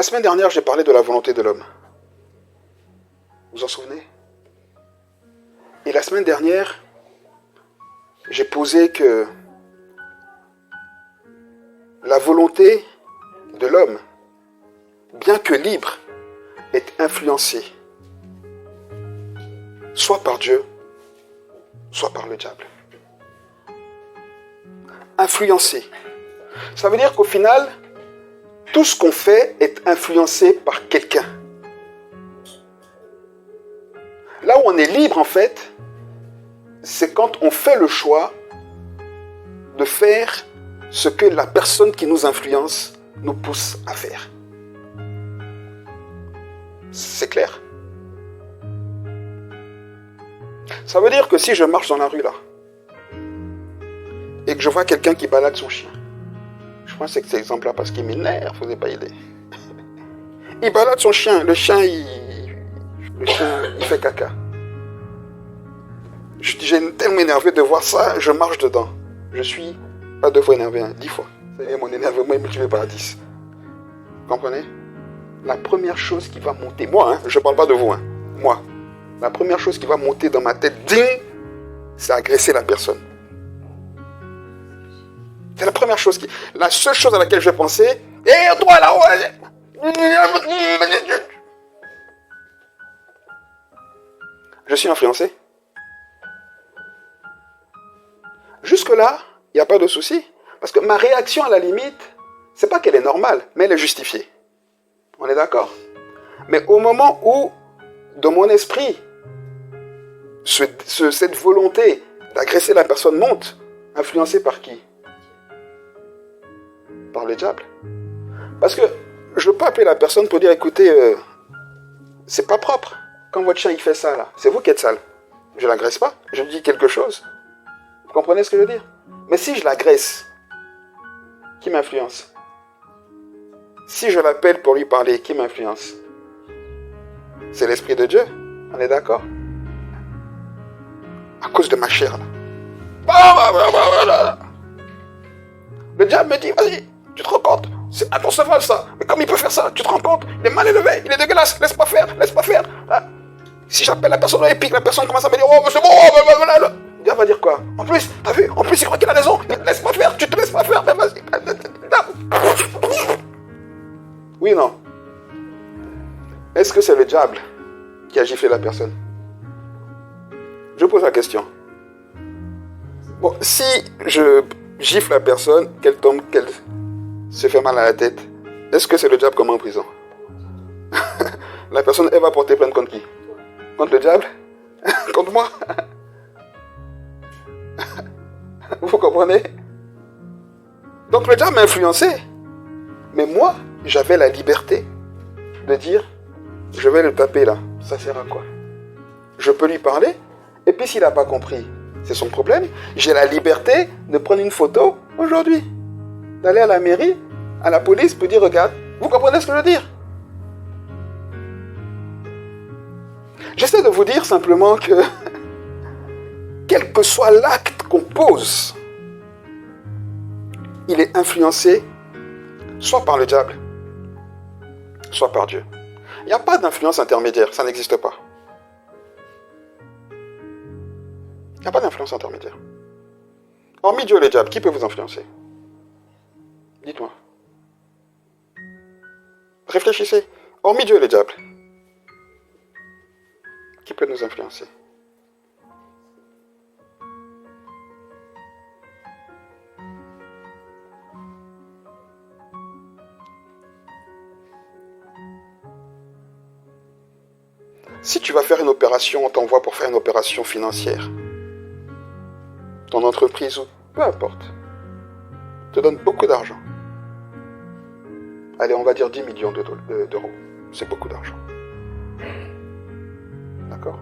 La semaine dernière, j'ai parlé de la volonté de l'homme. Vous vous en souvenez? Et la semaine dernière, j'ai posé que la volonté de l'homme, bien que libre, est influencée soit par Dieu, soit par le diable. Influencée. Ça veut dire qu'au final, tout ce qu'on fait est influencé par quelqu'un. Là où on est libre, en fait, c'est quand on fait le choix de faire ce que la personne qui nous influence nous pousse à faire. C'est clair? Ça veut dire que si je marche dans la rue là, et que je vois quelqu'un qui balade son chien, je prends cet exemple-là parce qu'il m'énerve, vous n'avez pas idée. Il balade son chien, le chien il fait caca. J'ai tellement énervé de voir ça, je marche dedans. Je suis pas 2 fois énervé, 10 fois. C'est mon énervement est multiplié par 10. Vous comprenez? La première chose qui va monter, moi, je ne parle pas de vous, moi, la première chose qui va monter dans ma tête, ding, c'est agresser la personne. C'est la première chose la seule chose à laquelle je vais penser, toi là-haut, je suis influencé. Jusque-là, il n'y a pas de souci. Parce que ma réaction, à la limite, c'est pas qu'elle est normale, mais elle est justifiée. On est d'accord? Mais au moment où, dans mon esprit, cette volonté d'agresser la personne monte, influencée par qui? Par le diable. Parce que je ne veux pas appeler la personne pour dire, écoutez, c'est pas propre. Quand votre chien il fait ça, là, c'est vous qui êtes sale. Je ne l'agresse pas, je dis quelque chose. Vous comprenez ce que je veux dire? Mais si je l'agresse, qui m'influence? Si je l'appelle pour lui parler, qui m'influence? C'est l'Esprit de Dieu. On est d'accord? À cause de ma chair, là. Le diable me dit, vas-y, tu te rends compte? C'est inconcevable ça. Mais comme il peut faire ça? Tu te rends compte? Il est mal élevé, il est dégueulasse, laisse pas faire. Ah. Si j'appelle la personne et puis la personne commence à me dire, oh, c'est bon, blablabla. Dieu va dire quoi? En plus, t'as vu? En plus, il croit qu'il a raison. Laisse pas faire, tu te laisses pas faire. Mais vas-y. Oui, non. Est-ce que c'est le diable qui a giflé la personne? Je pose la question. Bon, si je gifle la personne, qu'elle tombe, qu'elle se fait mal à la tête, est-ce que c'est le diable comme en prison? La personne, elle va porter plainte contre qui? Contre le diable? Contre moi? Vous comprenez? Donc le diable m'a influencé. Mais moi, j'avais la liberté de dire, je vais le taper là. Ça sert à quoi? Je peux lui parler. Et puis s'il n'a pas compris, c'est son problème. J'ai la liberté de prendre une photo aujourd'hui. D'aller à la mairie, à la police, pour dire, regarde, vous comprenez ce que je veux dire? J'essaie de vous dire simplement que, quel que soit l'acte qu'on pose, il est influencé soit par le diable, soit par Dieu. Il n'y a pas d'influence intermédiaire, ça n'existe pas. Il n'y a pas d'influence intermédiaire. Hormis Dieu et le diable, qui peut vous influencer? Dites-moi. Réfléchissez. Hormis Dieu et le diable, qui peut nous influencer? Si tu vas faire une opération, on t'envoie pour faire une opération financière. Ton entreprise, ou peu importe, te donne beaucoup d'argent. Allez, on va dire 10 millions d'euros. C'est beaucoup d'argent. D'accord?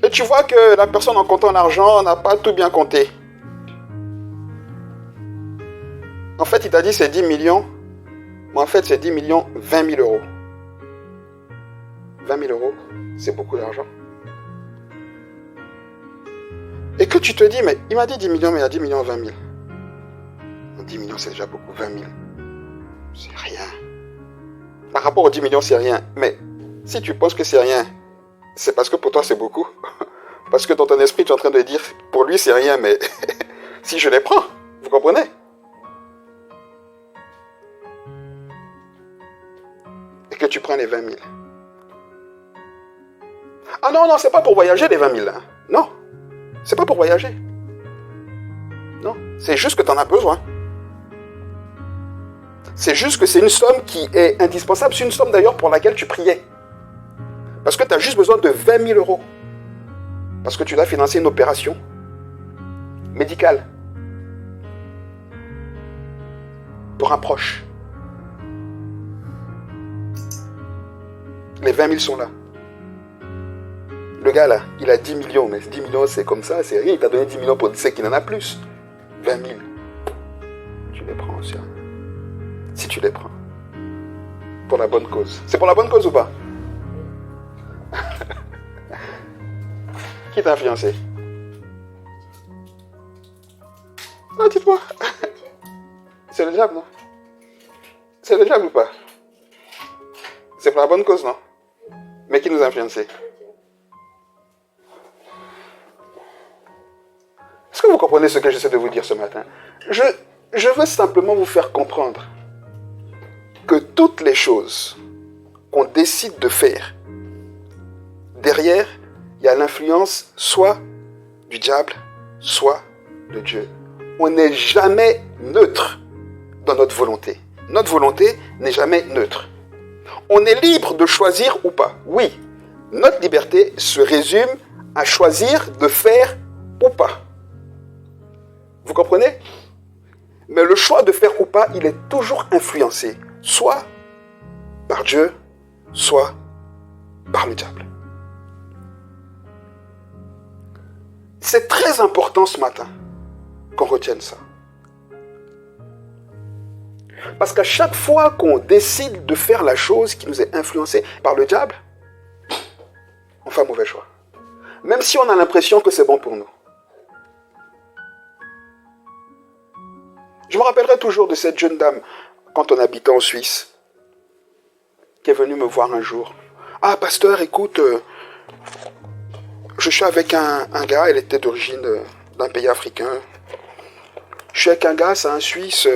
Et tu vois que la personne en comptant l'argent n'a pas tout bien compté. En fait, il t'a dit c'est 10 millions, mais en fait c'est 10 millions 20 000 euros. 20 000 euros, c'est beaucoup d'argent. Et que tu te dis, mais il m'a dit 10 millions, mais il y a 10 millions 20 000. 10 millions, c'est déjà beaucoup, 20 000. C'est rien. Par rapport aux 10 millions, c'est rien. Mais si tu penses que c'est rien, c'est parce que pour toi, c'est beaucoup. Parce que dans ton esprit, tu es en train de dire, pour lui, c'est rien, mais si je les prends, vous comprenez? Et que tu prends les 20 000. Ah non, non, c'est pas pour voyager les 20 000. Hein. Non, c'est pas pour voyager. Non, c'est juste que tu en as besoin. C'est juste que c'est une somme qui est indispensable. C'est une somme d'ailleurs pour laquelle tu priais. Parce que tu as juste besoin de 20 000 euros. Parce que tu dois financer une opération médicale. Pour un proche. Les 20 000 sont là. Le gars là, il a 10 millions. Mais 10 millions c'est comme ça, c'est rien. Il t'a donné 10 millions pour dire qu'il en a plus. 20 000. Tu les prends aussi. Si tu les prends. Pour la bonne cause. C'est pour la bonne cause ou pas? Qui t'a influencé? Non, dites-moi. C'est le diable, non? C'est le diable ou pas? C'est pour la bonne cause, non? Mais qui nous a influencé? Est-ce que vous comprenez ce que j'essaie de vous dire ce matin? Je veux simplement vous faire comprendre que toutes les choses qu'on décide de faire, derrière, il y a l'influence soit du diable, soit de Dieu. On n'est jamais neutre dans notre volonté. Notre volonté n'est jamais neutre. On est libre de choisir ou pas. Oui, notre liberté se résume à choisir de faire ou pas. Vous comprenez? Mais le choix de faire ou pas, il est toujours influencé, soit par Dieu, soit par le diable. C'est très important ce matin qu'on retienne ça. Parce qu'à chaque fois qu'on décide de faire la chose qui nous est influencée par le diable, on fait un mauvais choix. Même si on a l'impression que c'est bon pour nous. Je me rappellerai toujours de cette jeune dame, quand on habitait en Suisse, qui est venue me voir un jour. Ah, pasteur, écoute, je suis avec un gars, il était d'origine d'un pays africain. Je suis avec un gars, c'est un Suisse,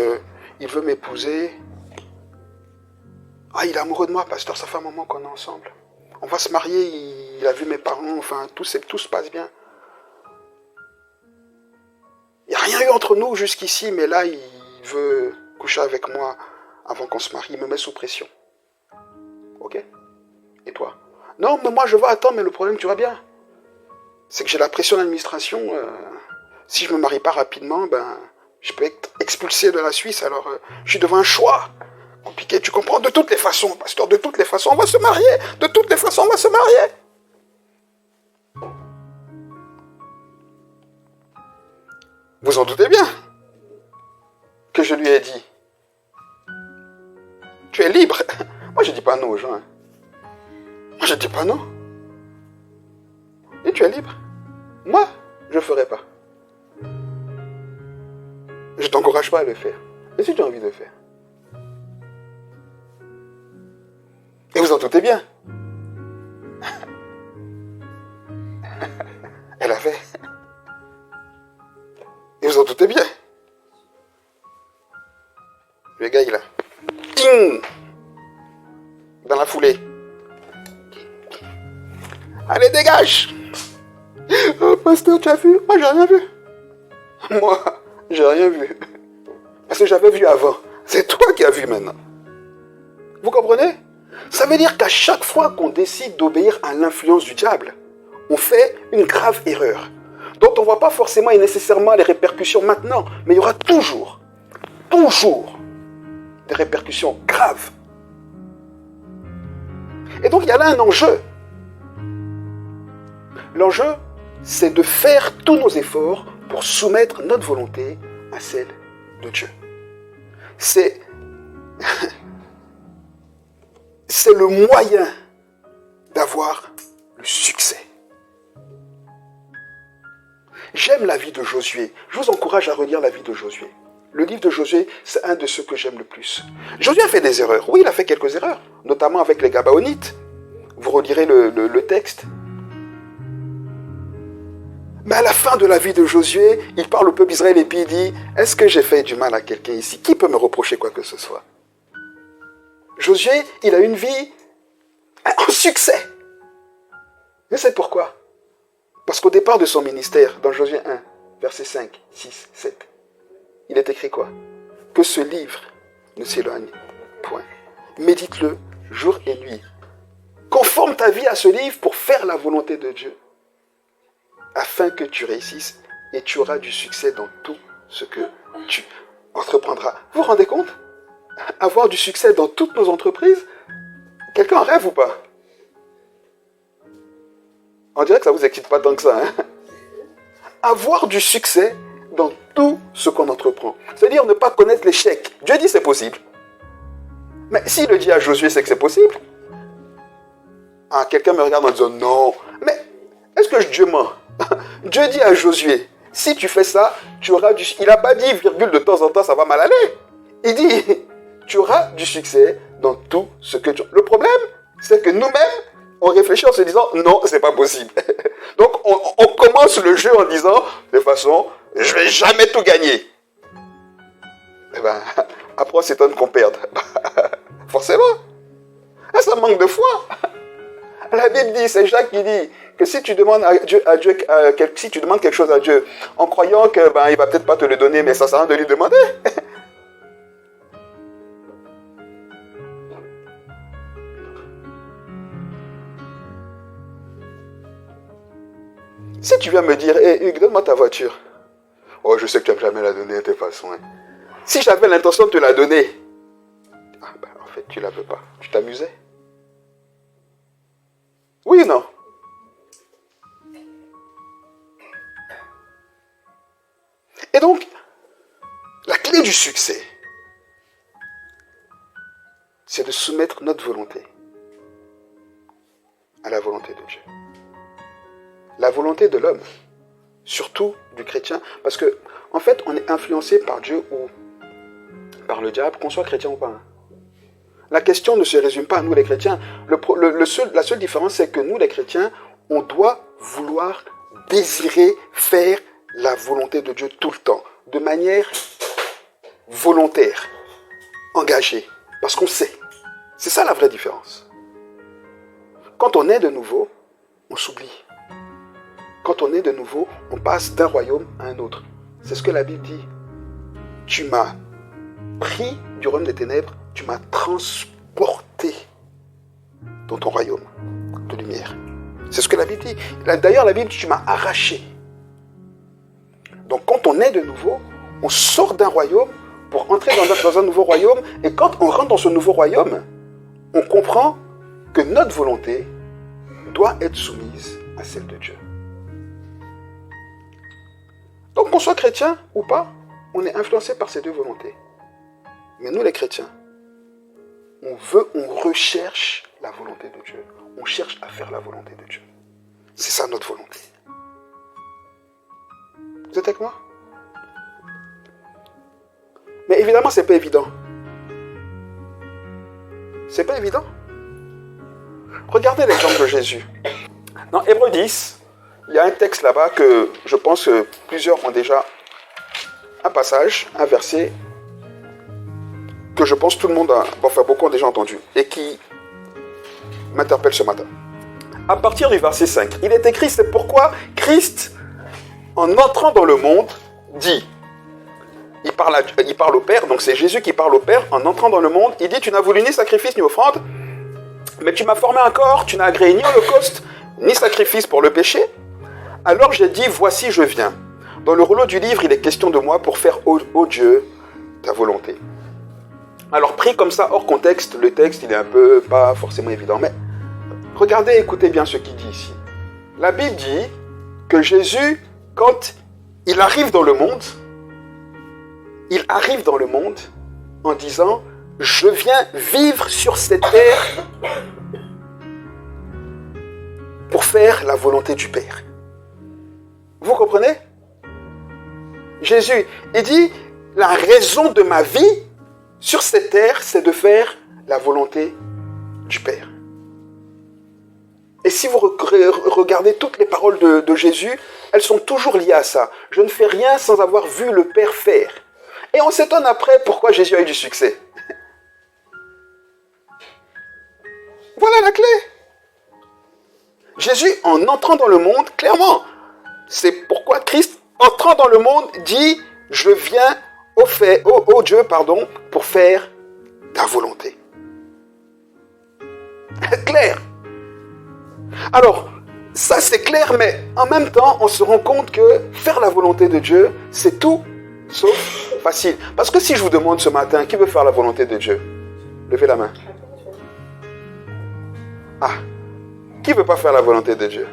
il veut m'épouser. Ah, il est amoureux de moi, pasteur, ça fait un moment qu'on est ensemble. On va se marier, il a vu mes parents, enfin, tout se passe bien. Il n'y a rien eu entre nous jusqu'ici, mais là, il veut coucher avec moi avant qu'on se marie. Il me met sous pression. Ok? Et toi? Non, mais moi, je vais attendre, mais le problème, tu vois bien, c'est que j'ai la pression de l'administration. Si je ne me marie pas rapidement, ben, je peux être expulsé de la Suisse. Alors, je suis devant un choix compliqué. Tu comprends? De toutes les façons, pasteur, de toutes les façons, on va se marier. De toutes les façons, on va se marier. Vous en doutez bien que je lui ai dit, tu es libre. Moi, je ne dis pas non aux gens. Hein. Moi, je ne dis pas non. Et tu es libre. Moi, je ne ferai pas. Je ne t'encourage pas à le faire. Et si tu as envie de le faire? Et vous en doutez bien. Elle a fait. Et vous en doutez bien. Le gars, il a... Ting! Dans la foulée. Allez, dégage! Oh, pasteur, tu as vu? Moi, j'ai rien vu. Moi, j'ai rien vu. Parce que j'avais vu avant. C'est toi qui as vu maintenant. Vous comprenez? Ça veut dire qu'à chaque fois qu'on décide d'obéir à l'influence du diable, on fait une grave erreur, dont on ne voit pas forcément et nécessairement les répercussions maintenant, mais il y aura toujours des répercussions graves. Et donc il y a là un enjeu. L'enjeu, c'est de faire tous nos efforts pour soumettre notre volonté à celle de Dieu. C'est le moyen d'avoir le succès. J'aime la vie de Josué. Je vous encourage à relire la vie de Josué. Le livre de Josué, c'est un de ceux que j'aime le plus. Josué a fait des erreurs. Oui, il a fait quelques erreurs, notamment avec les Gabaonites. Vous relirez le texte. Mais à la fin de la vie de Josué, il parle au peuple d'Israël et puis il dit, est-ce que j'ai fait du mal à quelqu'un ici? Qui peut me reprocher quoi que ce soit? Josué, il a une vie en succès. Et c'est pourquoi? Parce qu'au départ de son ministère, dans Josué 1, versets 5, 6, 7, il est écrit quoi? Que ce livre ne s'éloigne point. Médite-le jour et nuit. Conforme ta vie à ce livre pour faire la volonté de Dieu, afin que tu réussisses et tu auras du succès dans tout ce que tu entreprendras. Vous vous rendez compte? Avoir du succès dans toutes nos entreprises? Quelqu'un en rêve ou pas? On dirait que ça ne vous excite pas tant que ça. Hein? Avoir du succès dans tout ce qu'on entreprend. C'est-à-dire ne pas connaître l'échec. Dieu dit c'est possible. Mais s'il le dit à Josué, c'est que c'est possible. Ah, quelqu'un me regarde en disant non. Mais est-ce que Dieu ment? Dieu dit à Josué, si tu fais ça, tu auras du... Il n'a pas dit, virgule, de temps en temps, ça va mal aller. Il dit, tu auras du succès dans tout ce que tu... Le problème, c'est que nous-mêmes, on réfléchit en se disant, non, c'est pas possible. Donc, on commence le jeu en disant, de toute façon, je vais jamais tout gagner. Eh ben, après, on s'étonne qu'on perde. Forcément. Ah, ça manque de foi. La Bible dit, c'est Jacques qui dit, que si tu demandes si tu demandes quelque chose à Dieu, en croyant que il va peut-être pas te le donner, mais ça sert à rien de lui demander. Si tu viens me dire, hey, Hugues, donne-moi ta voiture. Oh, je sais que tu n'aimes jamais la donner de toute façon. Hein. Si j'avais l'intention de te la donner, en fait, tu la veux pas. Tu t'amusais? Oui ou non? Et donc, la clé du succès, c'est de soumettre notre volonté à la volonté de Dieu. La volonté de l'homme, surtout du chrétien, parce que, en fait, on est influencé par Dieu ou par le diable, qu'on soit chrétien ou pas. La question ne se résume pas à nous les chrétiens. La seule différence, c'est que nous les chrétiens, on doit vouloir, désirer, faire la volonté de Dieu tout le temps, de manière volontaire, engagée, parce qu'on sait. C'est ça la vraie différence. Quand on est de nouveau, on s'oublie. Quand on est de nouveau, on passe d'un royaume à un autre. C'est ce que la Bible dit. Tu m'as pris du royaume des ténèbres, tu m'as transporté dans ton royaume de lumière. C'est ce que la Bible dit. D'ailleurs, la Bible dit, tu m'as arraché. Donc quand on est de nouveau, on sort d'un royaume pour entrer dans un nouveau royaume. Et quand on rentre dans ce nouveau royaume, on comprend que notre volonté doit être soumise à celle de Dieu. Donc qu'on soit chrétien ou pas, on est influencé par ces deux volontés. Mais nous les chrétiens, on recherche la volonté de Dieu. On cherche à faire la volonté de Dieu. C'est ça notre volonté. Vous êtes avec moi? Mais évidemment, c'est pas évident. C'est pas évident. Regardez l'exemple de Jésus. Dans Hébreux 10, il y a un texte là-bas que je pense que plusieurs ont déjà un passage, un verset que je pense tout le monde beaucoup ont déjà entendu et qui m'interpelle ce matin. À partir du verset 5, il est écrit, c'est pourquoi Christ, en entrant dans le monde, dit, il parle au Père, donc c'est Jésus qui parle au Père, en entrant dans le monde, il dit, tu n'as voulu ni sacrifice ni offrande, mais tu m'as formé un corps, tu n'as agréé ni holocauste, ni sacrifice pour le péché. Alors j'ai dit, voici je viens. Dans le rouleau du livre, il est question de moi pour faire, ô Dieu, ta volonté. Alors pris comme ça, hors contexte, le texte, il est un peu pas forcément évident, mais regardez, écoutez bien ce qu'il dit ici. La Bible dit que Jésus, quand il arrive dans le monde en disant, je viens vivre sur cette terre pour faire la volonté du Père. Vous comprenez? Jésus, il dit, la raison de ma vie sur cette terre, c'est de faire la volonté du Père. Et si vous regardez toutes les paroles de Jésus, elles sont toujours liées à ça. Je ne fais rien sans avoir vu le Père faire. Et on s'étonne après pourquoi Jésus a eu du succès. Voilà la clé. Jésus, en entrant dans le monde, clairement, c'est pourquoi Christ, entrant dans le monde, dit « Je viens au Dieu, pour faire ta volonté. » Clair. Alors, ça c'est clair, mais en même temps, on se rend compte que faire la volonté de Dieu, c'est tout sauf facile. Parce que si je vous demande ce matin, qui veut faire la volonté de Dieu? Levez la main. Ah, qui ne veut pas faire la volonté de Dieu?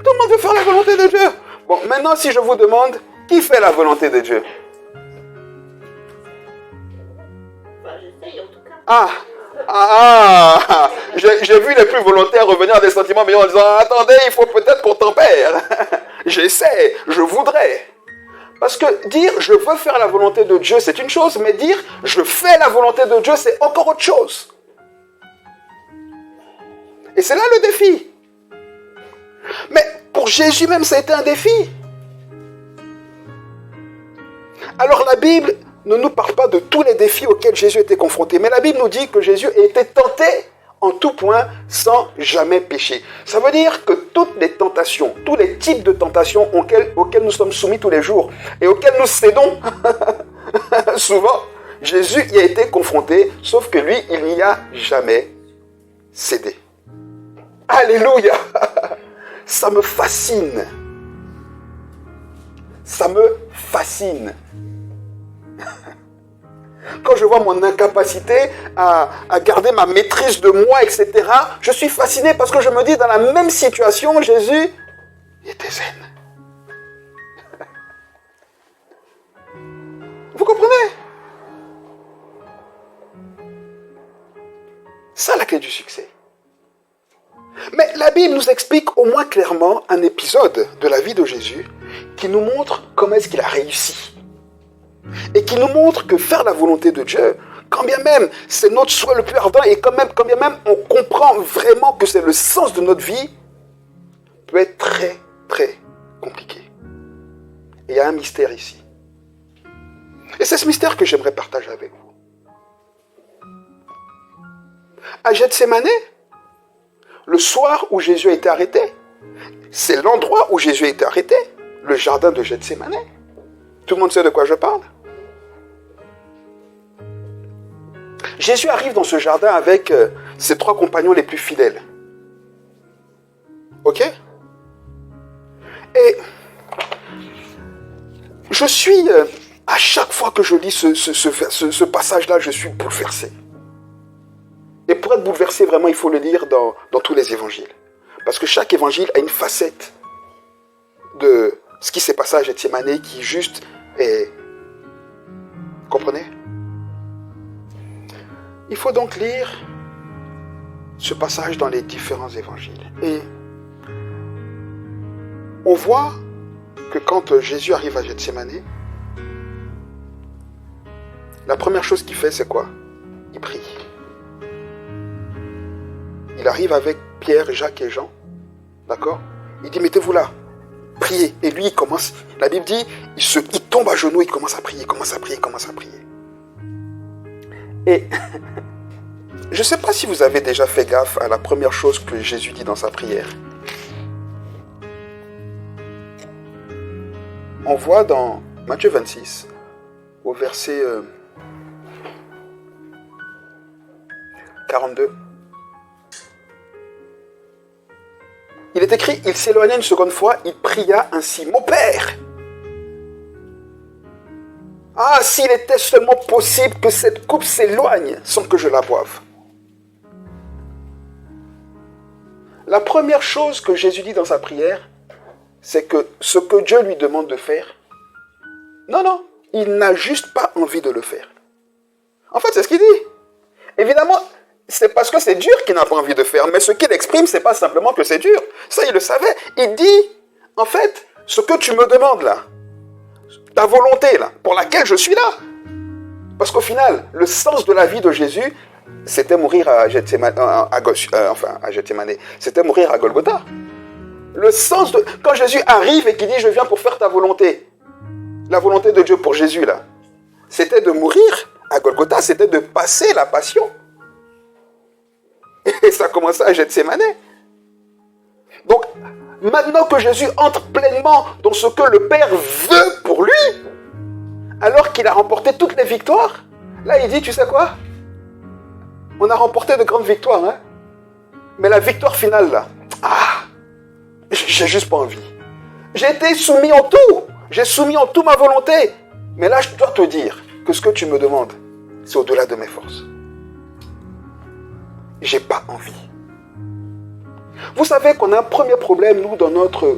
Tout le monde veut faire la volonté de Dieu. Bon, maintenant, si je vous demande, qui fait la volonté de Dieu? J'essaye en tout cas. J'ai vu les plus volontaires revenir à des sentiments meilleurs en disant « Attendez, il faut peut-être qu'on tempère. » J'essaie, je voudrais. Parce que dire « Je veux faire la volonté de Dieu », c'est une chose, mais dire « Je fais la volonté de Dieu », c'est encore autre chose. Et c'est là le défi. Mais pour Jésus même, ça a été un défi. Alors la Bible ne nous parle pas de tous les défis auxquels Jésus était confronté. Mais la Bible nous dit que Jésus était tenté en tout point sans jamais pécher. Ça veut dire que toutes les tentations, tous les types de tentations auxquels nous sommes soumis tous les jours et auxquels nous cédons souvent, Jésus y a été confronté, sauf que lui, il n'y a jamais cédé. Alléluia! Ça me fascine. Ça me fascine. Quand je vois mon incapacité à garder ma maîtrise de moi, etc., je suis fasciné parce que je me dis, dans la même situation, Jésus était zen. Vous comprenez? Ça, la clé du succès. Mais la Bible nous explique au moins clairement un épisode de la vie de Jésus qui nous montre comment est-ce qu'il a réussi. Et qui nous montre que faire la volonté de Dieu, quand bien même c'est notre souhait le plus ardent et quand bien même on comprend vraiment que c'est le sens de notre vie, peut être très très compliqué. Et il y a un mystère ici. Et c'est ce mystère que j'aimerais partager avec vous. À Gethsémane, le soir où Jésus a été arrêté, c'est l'endroit où Jésus a été arrêté, le jardin de Gethsémane. Tout le monde sait de quoi je parle? Jésus arrive dans ce jardin avec ses 3 compagnons les plus fidèles. Ok? Et je suis, à chaque fois que je lis ce passage-là, je suis bouleversé. Et pour être bouleversé, vraiment, il faut le lire dans tous les évangiles. Parce que chaque évangile a une facette de ce qui s'est passé à Gethsémane qui juste est... Comprenez? Il faut donc lire ce passage dans les différents évangiles. Et on voit que quand Jésus arrive à Gethsémane, la première chose qu'il fait, c'est quoi? Il prie. Il arrive avec Pierre, Jacques et Jean. D'accord? Il dit, mettez-vous là. Priez. Et lui, il commence, la Bible dit, il tombe à genoux, il commence à prier, commence à prier. Et je ne sais pas si vous avez déjà fait gaffe à la première chose que Jésus dit dans sa prière. On voit dans Matthieu 26, au verset 42. Il est écrit, il s'éloigna une seconde fois, il pria ainsi, mon Père, ah, s'il était seulement possible que cette coupe s'éloigne sans que je la boive. La première chose que Jésus dit dans sa prière, c'est que ce que Dieu lui demande de faire, non, il n'a juste pas envie de le faire. En fait, c'est ce qu'il dit. Évidemment, c'est parce que c'est dur qu'il n'a pas envie de faire, mais ce qu'il exprime, c'est pas simplement que c'est dur. Ça, il le savait. Il dit, en fait, ce que tu me demandes là, ta volonté, là, pour laquelle je suis là. Parce qu'au final, le sens de la vie de Jésus, c'était mourir à Gethsémane, à Gethsémane. C'était mourir à Golgotha. Le sens de... Quand Jésus arrive et qu'il dit « Je viens pour faire ta volonté », la volonté de Dieu pour Jésus, là, c'était de mourir à Golgotha, c'était de passer la passion. Et ça commençait à Gethsémane. Donc, maintenant que Jésus entre pleinement dans ce que le Père veut pour lui, alors qu'il a remporté toutes les victoires, là il dit, tu sais quoi? On a remporté de grandes victoires, hein? Mais la victoire finale, là, j'ai juste pas envie. J'ai été soumis en tout. J'ai soumis en tout ma volonté. Mais là, je dois te dire que ce que tu me demandes, c'est au-delà de mes forces. J'ai pas envie. Vous savez qu'on a un premier problème, nous, dans notre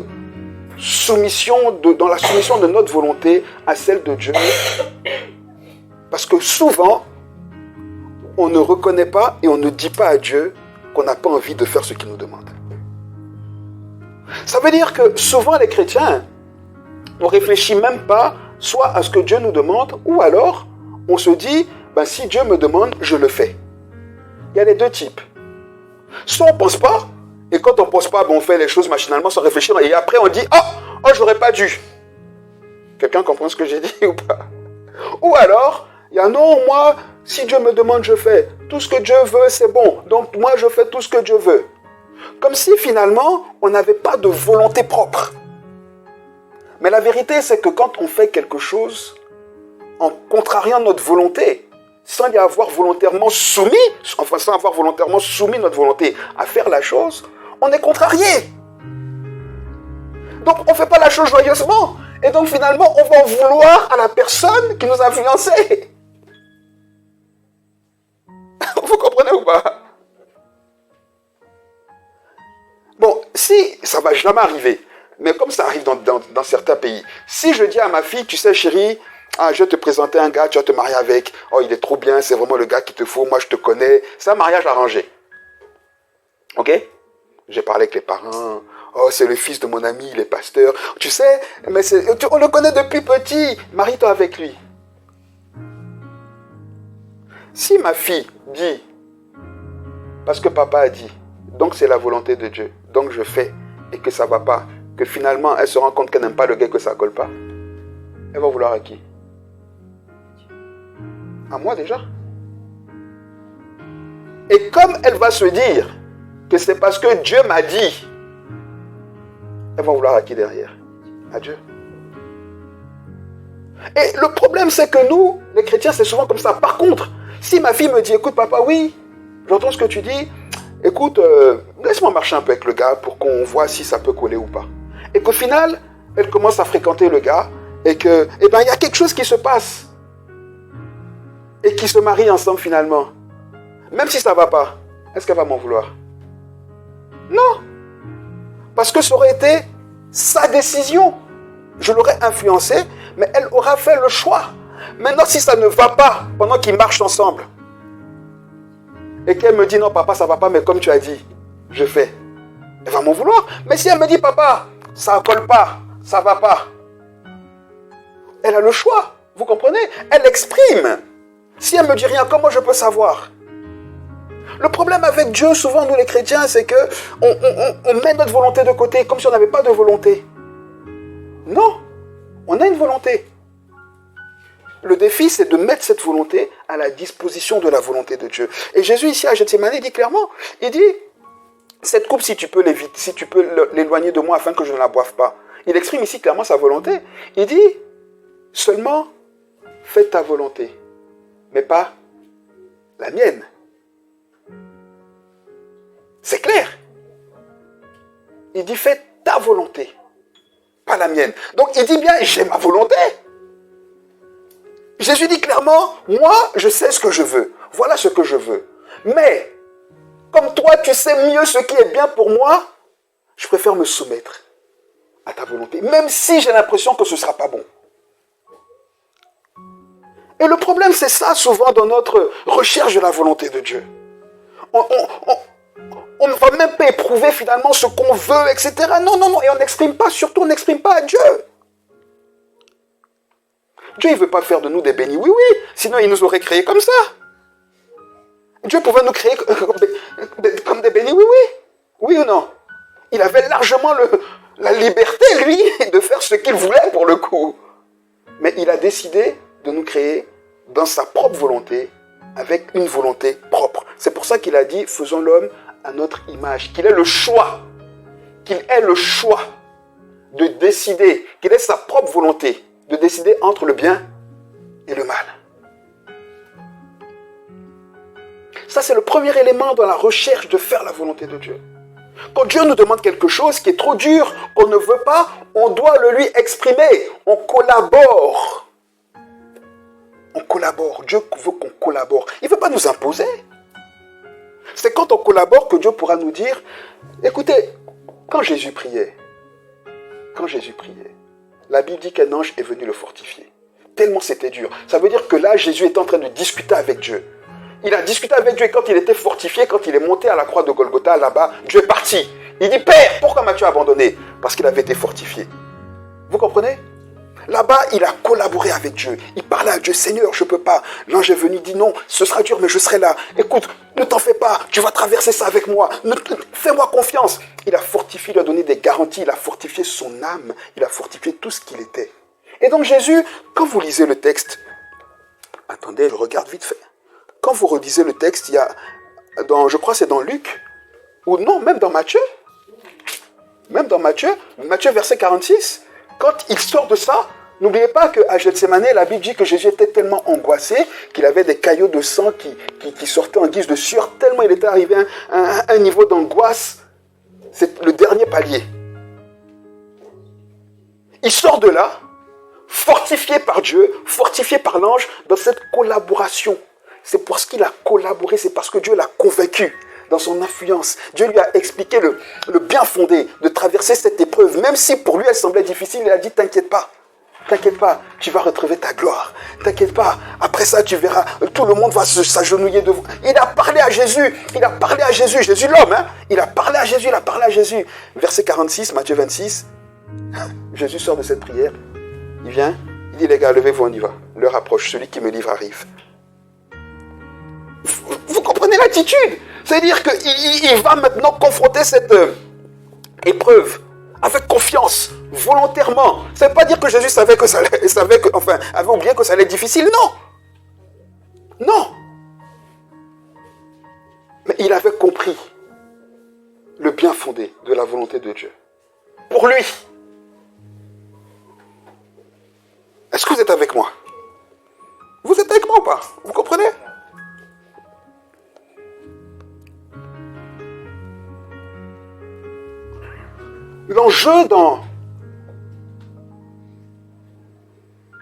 soumission, dans la soumission de notre volonté à celle de Dieu. Parce que souvent, on ne reconnaît pas et on ne dit pas à Dieu qu'on n'a pas envie de faire ce qu'il nous demande. Ça veut dire que souvent les chrétiens, on ne réfléchit même pas soit à ce que Dieu nous demande, ou alors on se dit, si Dieu me demande, je le fais. Il y a les deux types. Soit on ne pense pas, et quand on ne pense pas, on fait les choses machinalement sans réfléchir, et après on dit, oh, j'aurais pas dû. Quelqu'un comprend ce que j'ai dit ou pas? Ou alors, il y a non, moi, si Dieu me demande, je fais. Tout ce que Dieu veut, c'est bon. Donc moi, je fais tout ce que Dieu veut. Comme si finalement, on n'avait pas de volonté propre. Mais la vérité, c'est que quand on fait quelque chose en contrariant notre volonté, sans y avoir volontairement soumis, sans avoir volontairement soumis notre volonté à faire la chose, on est contrarié. Donc on ne fait pas la chose joyeusement. Et donc finalement, on va en vouloir à la personne qui nous a influencés. Vous comprenez ou pas? Bon, si, ça ne va jamais arriver, mais comme ça arrive dans certains pays, si je dis à ma fille, tu sais chérie, je vais te présenter un gars, tu vas te marier avec, oh il est trop bien, c'est vraiment le gars qu'il te faut, moi je te connais, c'est un mariage arrangé. Ok? J'ai parlé avec les parents, oh c'est le fils de mon ami, il est pasteur, tu sais, mais on le connaît depuis petit, marie-toi avec lui. Si ma fille dit, parce que papa a dit, donc c'est la volonté de Dieu, donc je fais, et que ça ne va pas, que finalement elle se rend compte qu'elle n'aime pas le gars, que ça ne colle pas, elle va vouloir à qui? À moi déjà. Et comme elle va se dire que c'est parce que Dieu m'a dit, elle va vouloir à qui derrière? À Dieu. Et le problème c'est que nous, les chrétiens, c'est souvent comme ça. Par contre, si ma fille me dit, écoute papa, oui, j'entends ce que tu dis, écoute, laisse-moi marcher un peu avec le gars pour qu'on voit si ça peut coller ou pas. Et qu'au final, elle commence à fréquenter le gars et que, il y a quelque chose qui se passe. Et qui se marient ensemble finalement. Même si ça ne va pas, est-ce qu'elle va m'en vouloir? Non. Parce que ça aurait été sa décision. Je l'aurais influencée, mais elle aura fait le choix. Maintenant, si ça ne va pas, pendant qu'ils marchent ensemble, et qu'elle me dit, non papa, ça ne va pas, mais comme tu as dit, je fais. Elle va m'en vouloir. Mais si elle me dit, papa, ça ne colle pas, ça ne va pas, elle a le choix. Vous comprenez? Elle exprime. Si elle ne me dit rien, comment je peux savoir? Le problème avec Dieu, souvent nous les chrétiens, c'est que on met notre volonté de côté, comme si on n'avait pas de volonté. Non, on a une volonté. Le défi, c'est de mettre cette volonté à la disposition de la volonté de Dieu. Et Jésus, ici à Gethsémane, dit clairement, il dit, cette coupe, si tu peux l'éloigner de moi afin que je ne la boive pas. Il exprime ici clairement sa volonté. Il dit, seulement, fais ta volonté, mais pas la mienne. C'est clair. Il dit, fais ta volonté, pas la mienne. Donc il dit bien, j'ai ma volonté. Jésus dit clairement, moi, je sais ce que je veux. Voilà ce que je veux. Mais, comme toi, tu sais mieux ce qui est bien pour moi, je préfère me soumettre à ta volonté, même si j'ai l'impression que ce ne sera pas bon. Et le problème, c'est ça, souvent, dans notre recherche de la volonté de Dieu. On ne va même pas éprouver, finalement, ce qu'on veut, etc. Non, et on n'exprime pas, surtout, on n'exprime pas à Dieu. Dieu, il ne veut pas faire de nous des bénis, oui, oui. Sinon, il nous aurait créés comme ça. Dieu pouvait nous créer comme des bénis, oui, oui. Oui ou non? Il avait largement la liberté, lui, de faire ce qu'il voulait pour le coup. Mais il a décidé de nous créer dans sa propre volonté, avec une volonté propre. C'est pour ça qu'il a dit, faisons l'homme à notre image, qu'il ait le choix, de décider, qu'il ait sa propre volonté, de décider entre le bien et le mal. Ça, c'est le premier élément dans la recherche de faire la volonté de Dieu. Quand Dieu nous demande quelque chose qui est trop dur, qu'on ne veut pas, on doit le lui exprimer. On collabore. On collabore. Dieu veut qu'on collabore. Il ne veut pas nous imposer. C'est quand on collabore que Dieu pourra nous dire, écoutez, quand Jésus priait, la Bible dit qu'un ange est venu le fortifier. Tellement c'était dur. Ça veut dire que là, Jésus est en train de discuter avec Dieu. Il a discuté avec Dieu et quand il était fortifié, quand il est monté à la croix de Golgotha, là-bas, Dieu est parti. Il dit, Père, pourquoi m'as-tu abandonné? Parce qu'il avait été fortifié. Vous comprenez? Là-bas, il a collaboré avec Dieu. Il parlait à Dieu, Seigneur, je ne peux pas. L'ange est venu, dit non, ce sera dur, mais je serai là. Écoute, ne t'en fais pas, tu vas traverser ça avec moi. Fais-moi confiance. Il a fortifié, il a donné des garanties, il a fortifié son âme, il a fortifié tout ce qu'il était. Et donc Jésus, quand vous lisez le texte, attendez, je regarde vite fait. Quand vous relisez le texte, il y a, je crois que c'est dans Luc, ou non, même dans Matthieu, Matthieu verset 46, quand il sort de ça, n'oubliez pas qu'à Gethsémane, la Bible dit que Jésus était tellement angoissé qu'il avait des caillots de sang qui sortaient en guise de sueur, tellement il était arrivé à un niveau d'angoisse. C'est le dernier palier. Il sort de là, fortifié par Dieu, fortifié par l'ange, dans cette collaboration. C'est parce qu'il a collaboré, c'est parce que Dieu l'a convaincu dans son influence. Dieu lui a expliqué le bien fondé de traverser cette épreuve. Même si pour lui elle semblait difficile, il a dit, t'inquiète pas, tu vas retrouver ta gloire. T'inquiète pas, après ça tu verras, tout le monde va s'agenouiller devant. Il a parlé à Jésus, Jésus l'homme, hein? Il a parlé à Jésus. Verset 46, Matthieu 26, Jésus sort de cette prière, il vient, il dit les gars, levez-vous, on y va. L'heure approche, celui qui me livre arrive. Vous comprenez l'attitude? C'est-à-dire qu'il va maintenant confronter cette épreuve avec confiance, volontairement. Ça ne veut pas dire que Jésus avait oublié que ça allait être difficile, non. Mais il avait compris le bien fondé de la volonté de Dieu. Pour lui. Est-ce que vous êtes avec moi? Vous êtes avec moi ou pas? Vous comprenez? L'enjeu dans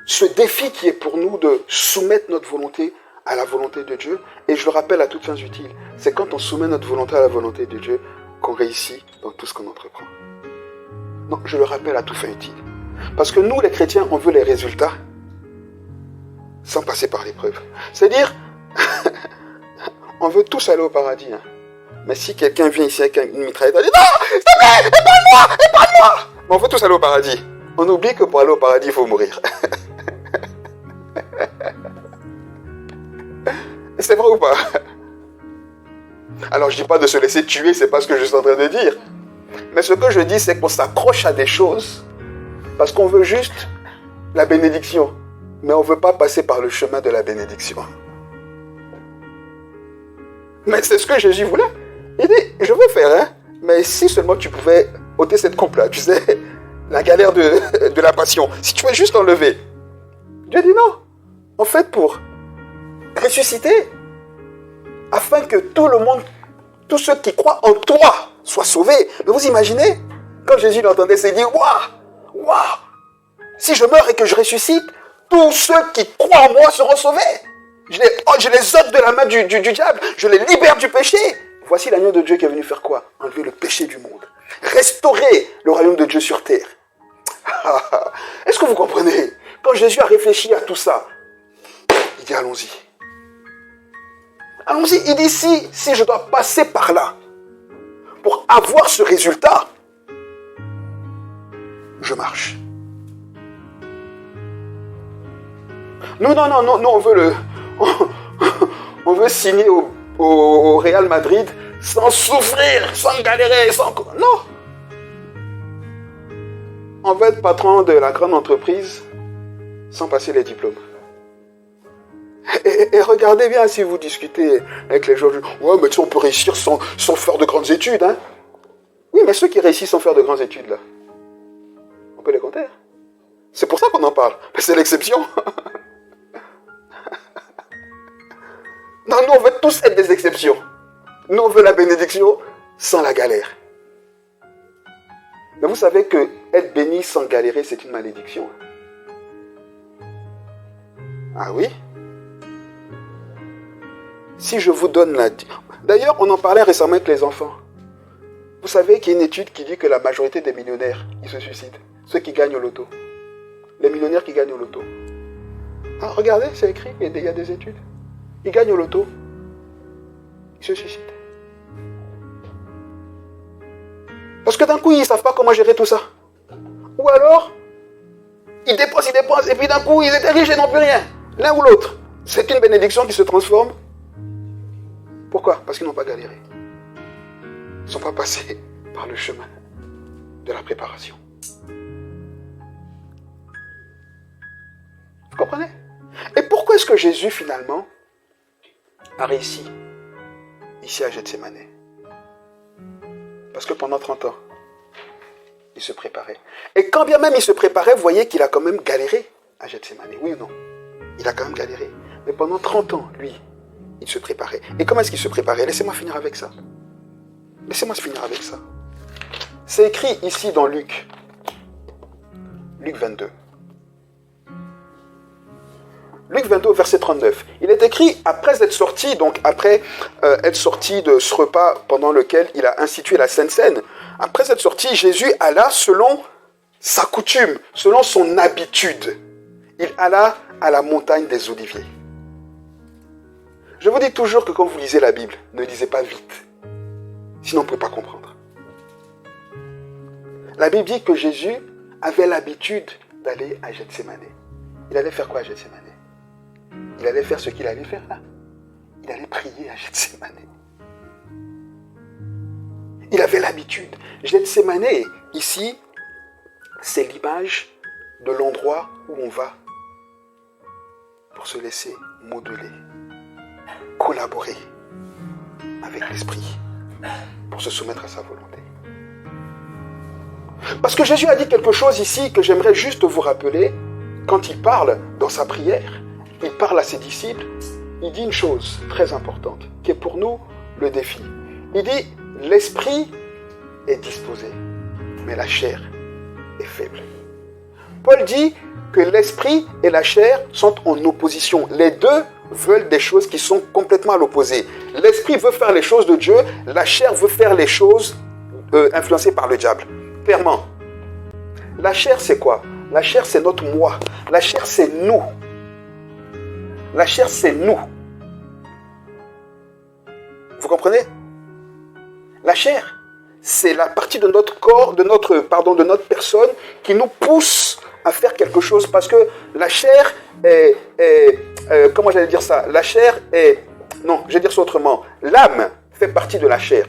ce défi qui est pour nous de soumettre notre volonté à la volonté de Dieu, et je le rappelle à toutes fins utiles, c'est quand on soumet notre volonté à la volonté de Dieu qu'on réussit dans tout ce qu'on entreprend. Non, je le rappelle à toutes fins utiles. Parce que nous, les chrétiens, on veut les résultats sans passer par l'épreuve. C'est-à-dire, on veut tous aller au paradis, hein. Mais si quelqu'un vient ici avec une mitraillette, il dit non, s'il te plaît, épargne-moi. Mais on veut tous aller au paradis. On oublie que pour aller au paradis, il faut mourir. C'est vrai ou pas? Alors je ne dis pas de se laisser tuer, c'est pas ce que je suis en train de dire. Mais ce que je dis, c'est qu'on s'accroche à des choses parce qu'on veut juste la bénédiction. Mais on ne veut pas passer par le chemin de la bénédiction. Mais c'est ce que Jésus voulait. Il dit, je veux faire, hein, mais si seulement tu pouvais ôter cette coupe-là, tu sais, la galère de la passion, si tu pouvais juste enlever. Dieu dit non. En fait, pour ressusciter, afin que tout le monde, tous ceux qui croient en toi, soient sauvés. Mais vous imaginez, quand Jésus l'entendait, il s'est dit, waouh, si je meurs et que je ressuscite, tous ceux qui croient en moi seront sauvés. Je les ôte de la main du diable, je les libère du péché. Voici l'agneau de Dieu qui est venu faire quoi? Enlever le péché du monde. Restaurer le royaume de Dieu sur terre. Est-ce que vous comprenez? Quand Jésus a réfléchi à tout ça, il dit allons-y. Allons-y, il dit si je dois passer par là pour avoir ce résultat, je marche. Non, on veut on veut signer au Real Madrid sans souffrir, sans galérer, sans... Non. On veut être patron de la grande entreprise sans passer les diplômes. Et regardez bien si vous discutez avec les gens. Ouais, mais tu sais, on peut réussir sans faire de grandes études. Hein? Oui, mais ceux qui réussissent sans faire de grandes études, là, on peut les compter. Hein? C'est pour ça qu'on en parle. Mais c'est l'exception. Non, nous, on veut tous être des exceptions. Nous, on veut la bénédiction sans la galère. Mais vous savez que être béni sans galérer, c'est une malédiction. Ah oui? Si je vous donne la... D'ailleurs, on en parlait récemment avec les enfants. Vous savez qu'il y a une étude qui dit que la majorité des millionnaires, ils se suicident. Ceux qui gagnent au loto. Les millionnaires qui gagnent au loto. Ah, regardez, c'est écrit, il y a des études. Ils gagnent au loto. Ils se suicident. Parce que d'un coup, ils ne savent pas comment gérer tout ça. Ou alors, ils dépensent, et puis d'un coup, ils étaient riches et n'ont plus rien. L'un ou l'autre. C'est une bénédiction qui se transforme. Pourquoi? Parce qu'ils n'ont pas galéré. Ils ne sont pas passés par le chemin de la préparation. Vous comprenez? Et pourquoi est-ce que Jésus, finalement, a réussi ici à Gethsémane? Parce que pendant 30 ans, il se préparait. Et quand bien même il se préparait, vous voyez qu'il a quand même galéré à Gethsémane. Oui ou non? Il a quand même galéré. Mais pendant 30 ans, lui, il se préparait. Et comment est-ce qu'il se préparait? Laissez-moi finir avec ça. Laissez-moi finir avec ça. C'est écrit ici dans Luc. Luc 22. Luc 22, verset 39. Il est écrit, après être sorti, donc après être sorti de ce repas pendant lequel il a institué la Sainte Seine, après être sorti, Jésus alla selon sa coutume, selon son habitude. Il alla à la montagne des Oliviers. Je vous dis toujours que quand vous lisez la Bible, ne lisez pas vite. Sinon, on ne peut pas comprendre. La Bible dit que Jésus avait l'habitude d'aller à Gethsémane. Il allait faire quoi à Gethsémane? Il allait faire ce qu'il allait faire là. Il allait prier à Gethsémane. Il avait l'habitude. Gethsémane, ici, c'est l'image de l'endroit où on va pour se laisser modeler, collaborer avec l'Esprit, pour se soumettre à sa volonté. Parce que Jésus a dit quelque chose ici que j'aimerais juste vous rappeler. Quand il parle dans sa prière, il parle à ses disciples, il dit une chose très importante, qui est pour nous le défi. Il dit, l'esprit est disposé, mais la chair est faible. Paul dit que l'esprit et la chair sont en opposition. Les deux veulent des choses qui sont complètement à l'opposé. L'esprit veut faire les choses de Dieu, la chair veut faire les choses influencées par le diable. Clairement. La chair, c'est quoi? La chair, c'est notre moi. La chair, c'est nous. La chair, c'est nous. Vous comprenez? La chair, c'est la partie de notre corps, de notre personne qui nous pousse à faire quelque chose. Parce que la chair comment j'allais dire ça? La chair est... Non, je vais dire ça autrement. L'âme fait partie de la chair.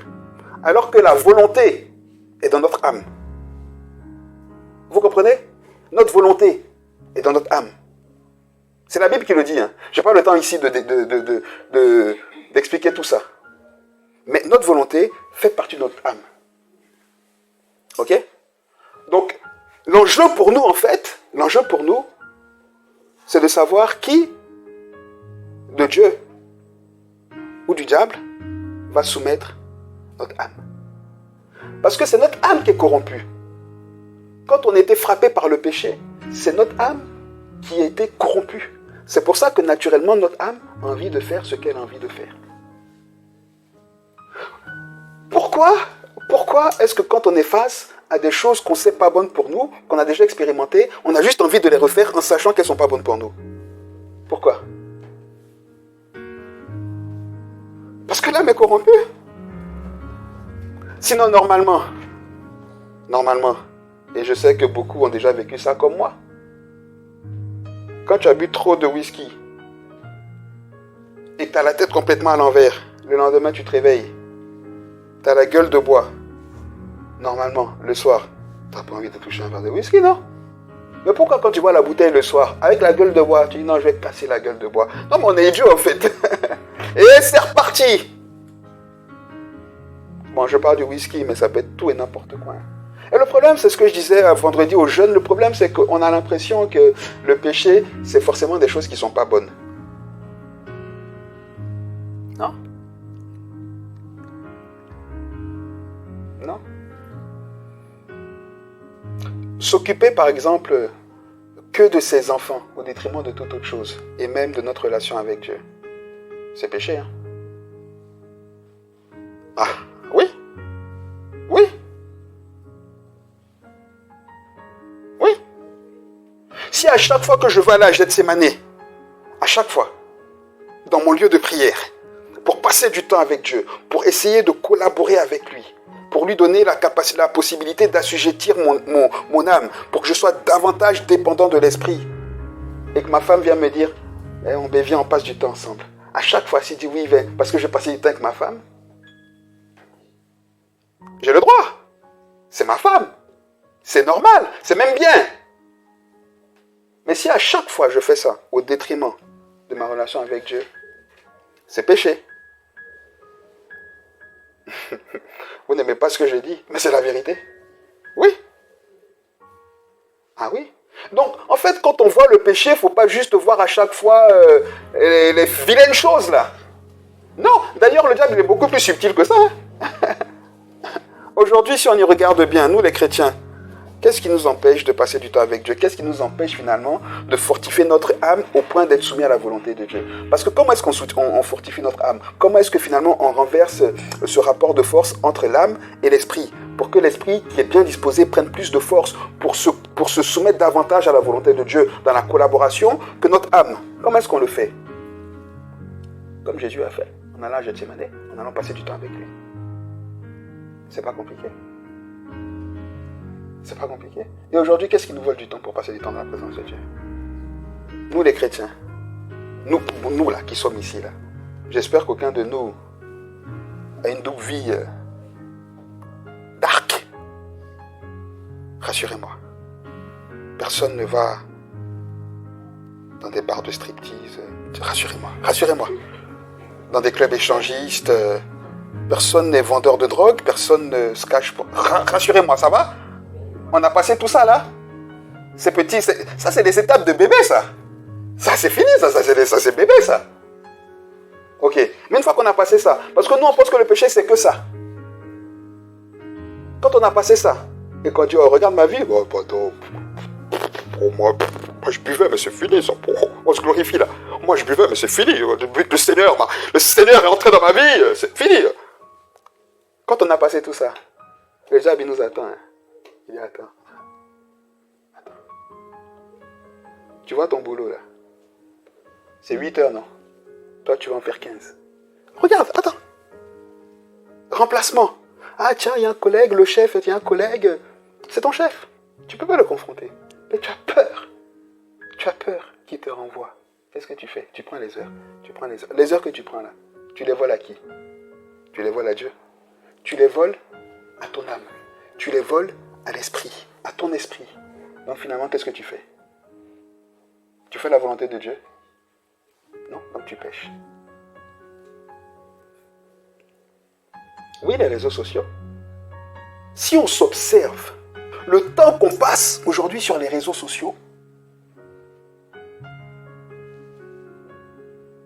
Alors que la volonté est dans notre âme. Vous comprenez? Notre volonté est dans notre âme. C'est la Bible qui le dit. Hein. Je n'ai pas le temps ici d'expliquer tout ça. Mais notre volonté fait partie de notre âme. Ok? Donc, l'enjeu pour nous, en fait, c'est de savoir qui, de Dieu ou du diable, va soumettre notre âme. Parce que c'est notre âme qui est corrompue. Quand on était frappé par le péché, c'est notre âme qui a été corrompue. C'est pour ça que naturellement, notre âme a envie de faire ce qu'elle a envie de faire. Pourquoi est-ce que quand on est face à des choses qu'on ne sait pas bonnes pour nous, qu'on a déjà expérimentées, on a juste envie de les refaire en sachant qu'elles ne sont pas bonnes pour nous? Pourquoi? Parce que l'âme est corrompue. Sinon, normalement, et je sais que beaucoup ont déjà vécu ça comme moi, Quand tu as bu trop de whisky et que tu as la tête complètement à l'envers, le lendemain tu te réveilles, tu as la gueule de bois. Normalement, le soir, tu n'as pas envie de toucher un verre de whisky, non? Mais pourquoi quand tu vois la bouteille le soir, avec la gueule de bois, tu dis non, je vais casser la gueule de bois. Non, mais on est idiot en fait. Et c'est reparti. Bon, je parle du whisky, mais ça peut être tout et n'importe quoi. Et le problème, c'est ce que je disais vendredi aux jeunes, le problème c'est qu'on a l'impression que le péché, c'est forcément des choses qui ne sont pas bonnes. Non? Non? S'occuper, par exemple, que de ses enfants au détriment de toute autre chose, et même de notre relation avec Dieu, c'est péché, hein? Ah, oui? Oui? Oui? Si à chaque fois que je vais à la Gethsémane, à chaque fois, dans mon lieu de prière, pour passer du temps avec Dieu, pour essayer de collaborer avec lui, pour lui donner la capacité, la possibilité d'assujettir mon âme, pour que je sois davantage dépendant de l'esprit, et que ma femme vient me dire, eh, viens, on passe du temps ensemble. À chaque fois, s'il dit oui, viens, parce que je vais passer du temps avec ma femme, j'ai le droit. C'est ma femme. C'est normal. C'est même bien. Mais si à chaque fois je fais ça au détriment de ma relation avec Dieu, c'est péché. Vous n'aimez pas ce que je dis, mais c'est la vérité. Oui. Ah oui. Donc, en fait, quand on voit le péché, il ne faut pas juste voir à chaque fois les vilaines choses là. Non. D'ailleurs, le diable il est beaucoup plus subtil que ça. Hein. Aujourd'hui, si on y regarde bien, nous les chrétiens, qu'est-ce qui nous empêche de passer du temps avec Dieu? Qu'est-ce qui nous empêche finalement de fortifier notre âme au point d'être soumis à la volonté de Dieu? Parce que comment est-ce qu'on fortifie notre âme? Comment est-ce que finalement on renverse ce rapport de force entre l'âme et l'esprit? Pour que l'esprit qui est bien disposé prenne plus de force pour se soumettre davantage à la volonté de Dieu dans la collaboration que notre âme. Comment est-ce qu'on le fait? Comme Jésus a fait. En allant à Gethsémane, en allant passer du temps avec lui. C'est pas compliqué. C'est pas compliqué. Et aujourd'hui, qu'est-ce qui nous vole du temps pour passer du temps dans la présence de Dieu? Nous les chrétiens, nous là, qui sommes ici là, j'espère qu'aucun de nous a une double vie dark. Rassurez-moi. Personne ne va dans des bars de striptease. Rassurez-moi, rassurez-moi. Dans des clubs échangistes. Personne n'est vendeur de drogue, personne ne se cache pour... Rassurez-moi, ça va? On a passé tout ça là? C'est petit, ça c'est des étapes de bébé ça. Ça c'est fini, ça c'est bébé ça. Ok, mais une fois qu'on a passé ça, parce que nous on pense que le péché c'est que ça. Quand on a passé ça, et quand Dieu regarde ma vie, bon, pardon, pour moi je buvais mais c'est fini ça. On se glorifie là. Moi je buvais mais c'est fini. Le Seigneur est entré dans ma vie, c'est fini. Quand on a passé tout ça, le diable il nous attend. Hein. Il dit attends. Tu vois ton boulot là? C'est 8 heures, non? Toi tu vas en faire 15. Regarde, attends. Remplacement. Ah tiens, il y a un collègue, le chef, il y a un collègue. C'est ton chef. Tu peux pas le confronter. Mais tu as peur. Tu as peur qu'il te renvoie. Qu'est-ce que tu fais? Tu prends les heures. Les heures que tu prends là, tu les voles à qui? Tu les voles à Dieu. Tu les voles à ton âme. Tu les voles à l'esprit, à ton esprit. Donc finalement, qu'est-ce que tu fais? Tu fais la volonté de Dieu? Non, donc tu pêches. Oui, les réseaux sociaux. Si on s'observe, le temps qu'on passe aujourd'hui sur les réseaux sociaux,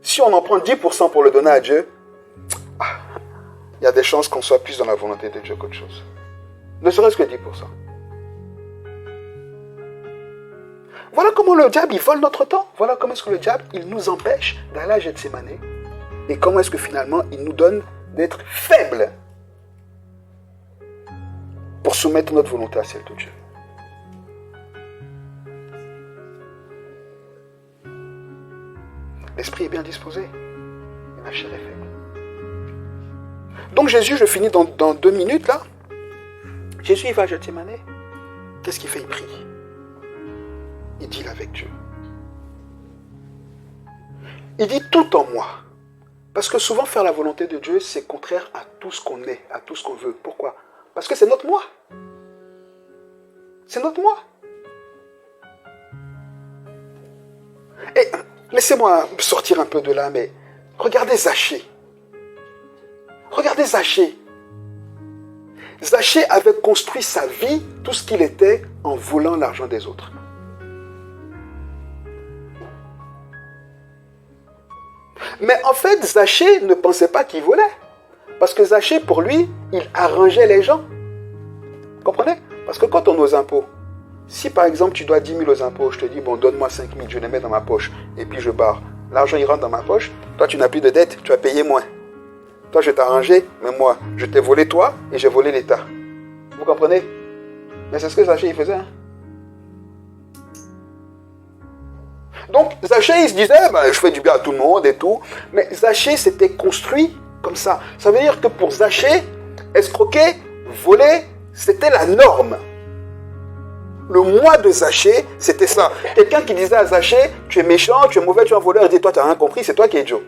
si on en prend 10% pour le donner à Dieu, il y a des chances qu'on soit plus dans la volonté de Dieu qu'autre chose. Ne serait-ce que 10%. Voilà comment le diable, il vole notre temps. Voilà comment est-ce que le diable, il nous empêche d'aller à Gethsémane. Et comment est-ce que finalement, il nous donne d'être faibles pour soumettre notre volonté à celle de Dieu. L'esprit est bien disposé, et la chair est faible. Donc Jésus, je finis dans 2 minutes là. Jésus, il va à Gethsémane. Qu'est-ce qu'il fait? Il prie. Il deal avec Dieu. Il dit tout en moi. Parce que souvent faire la volonté de Dieu, c'est contraire à tout ce qu'on est, à tout ce qu'on veut. Pourquoi? Parce que c'est notre moi. C'est notre moi. Et laissez-moi sortir un peu de là, mais regardez Zachée. Regardez Zachée. Zachée avait construit sa vie, tout ce qu'il était, en volant l'argent des autres. Mais en fait, Zachée ne pensait pas qu'il volait. Parce que Zachée, pour lui, il arrangeait les gens. Vous comprenez? Parce que quand on est aux impôts, si par exemple tu dois 10 000 aux impôts, je te dis, bon, donne-moi 5 000, je les mets dans ma poche, et puis je barre. L'argent, il rentre dans ma poche. Toi, tu n'as plus de dette, tu vas payer moins. Toi, je t'ai arrangé, mais moi, je t'ai volé toi, et j'ai volé l'État. Vous comprenez? Mais c'est ce que Zachée, il faisait. Hein? Donc, Zachée, il se disait, bah, je fais du bien à tout le monde et tout. Mais Zachée s'était construit comme ça. Ça veut dire que pour Zachée, escroquer, voler, c'était la norme. Le moi de Zachée, c'était ça. Quelqu'un qui disait à Zachée, tu es méchant, tu es mauvais, tu es un voleur, il dit, toi, tu n'as rien compris, c'est toi qui es Joe.